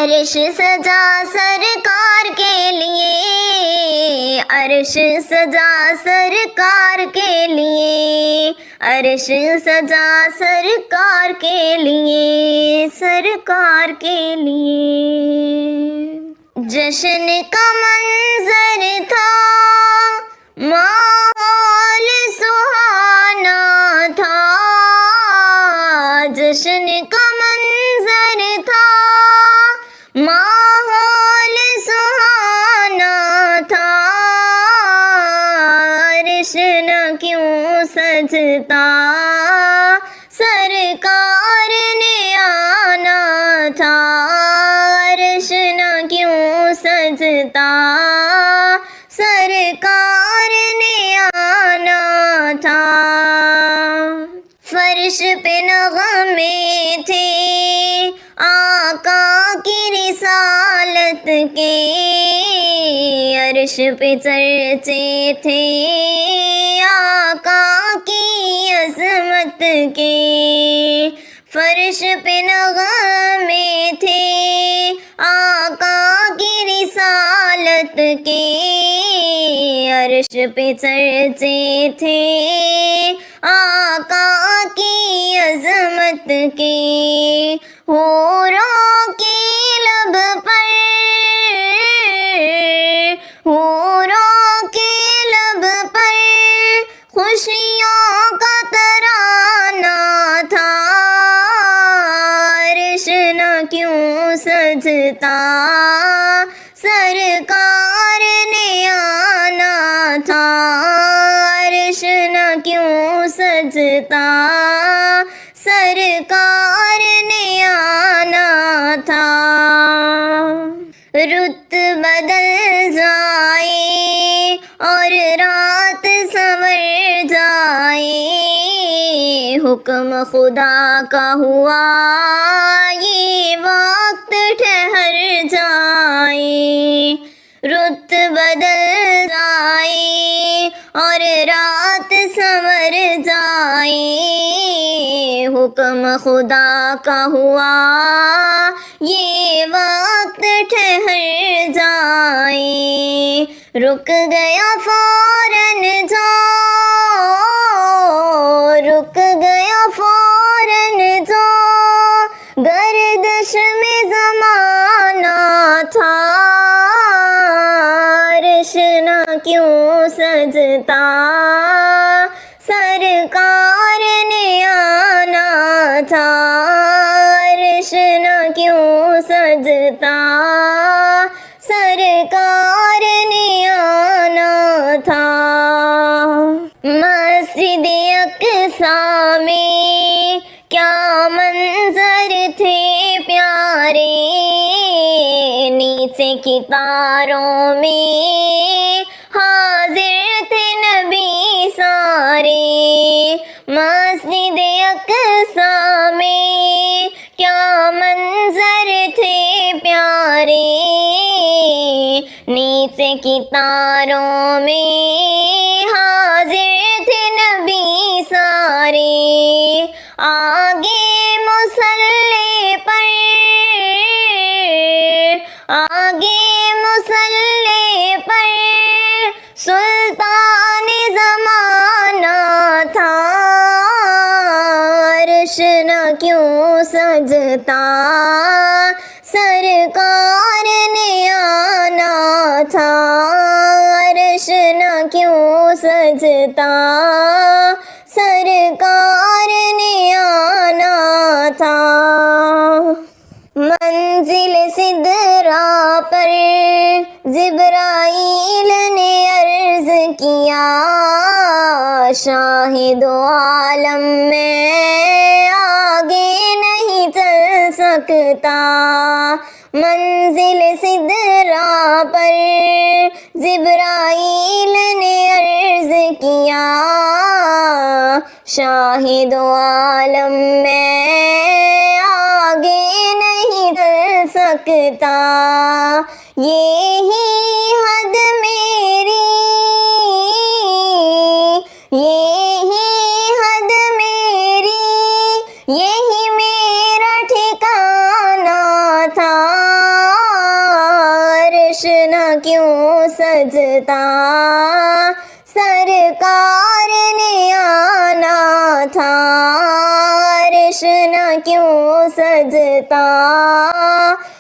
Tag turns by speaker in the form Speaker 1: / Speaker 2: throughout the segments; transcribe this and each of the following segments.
Speaker 1: عرش سجا سرکار کے لیے، عرش سجا سرکار کے لیے، عرش سجا سرکار کے لیے، سرکار کے لیے۔ جشن کا منظر تھا، ماحول سہانا تھا، جشن کا منظر تھا، ماحول سہانا تھا، عرش نہ کیوں سجتا، سرکار نے آنا تھا، عرش نہ کیوں سجتا، سرکار نے آنا تھا۔ فرش پہ نغمے تھے آقا کی رسالت کے، عرش پہ چرچے تھے آقا کی عظمت کے، فرش پہ نغمے تھے آقا کی رسالت کے، عرش پہ چرچے تھے آقا کی عظمت کے، حوروں کے لب پر، حوروں کے لب پر خوشیوں کا ترانہ تھا، عرش نہ کیوں سجتا، سرکار نے آنا تھا، عرش نہ کیوں سجتا، سرکار نے آنا تھا۔ رت بدل جائے اور رات سنور جائے، حکم خدا کا ہوا یہ وقت ٹھہر جائے، رت بدل جائے اور رات سنور جائے، حکم خدا کا ہوا یہ وقت ٹھہر جائے، رک گیا فوراً جو، رک گیا فوراً جو گردش میں زمانہ تھا، عرش نہ کیوں سجتا، سرکار نے آنا تھا، عرش نہ کیوں سجتا، سرکار نے آنا تھا۔ مسجد اقصیٰ میں کیا منظر تھے پیارے، نیچے کی تاروں میں حاضر تھے نبی سارے، مسجد اقصیٰ میں کیا منظر تھے پیارے، نیچے کی تاروں میں حاضر تھے نبی سارے، آگے مصلی پر، آگے مصلی پر سلطان زمانہ تھا، عرش نہ کیوں سجتا، سرکار نے آنا تھا، عرش نہ کیوں سجتا، سرکار نے آنا تھا۔ منزل سدرا پر جبرائیل نے عرض کیا، شاہد عالم میں آگے نہیں چل سکتا، منزل سدرا پر جبرائیل نے عرض کیا، شاہد عالم میں آگے نہیں چل سکتا، یہی حد میری، یہی حد میری، یہی میرا ٹھکانہ تھا، کیوں سجتا سرکار نے آنا تھا عرش نہ کیوں سجتا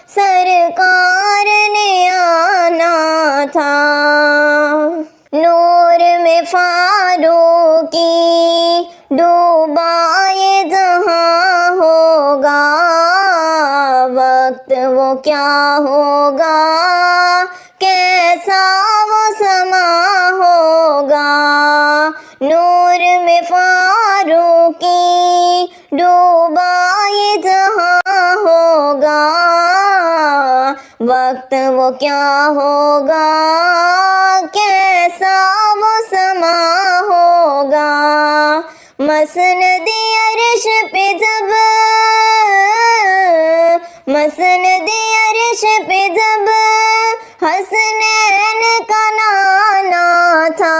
Speaker 1: سرکار نے آنا تھا نور میں فاروقی ڈوبا یہ جہاں ہوگا وقت وہ کیا ہوگا کیسا وہ سما ہوگا نور میں فاروقی ڈوبا یہ جہاں ہوگا وقت وہ کیا ہوگا کیسا وہ سما ہوگا مسند عرش پہ جب مسند عرش پہ جب حسنین کا نانا تھا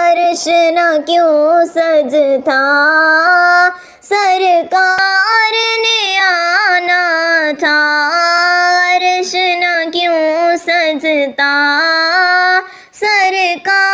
Speaker 1: عرش نہ کیوں سجتا سرکار نے آنا تھا عرش نہ کیوں سجتا سرکار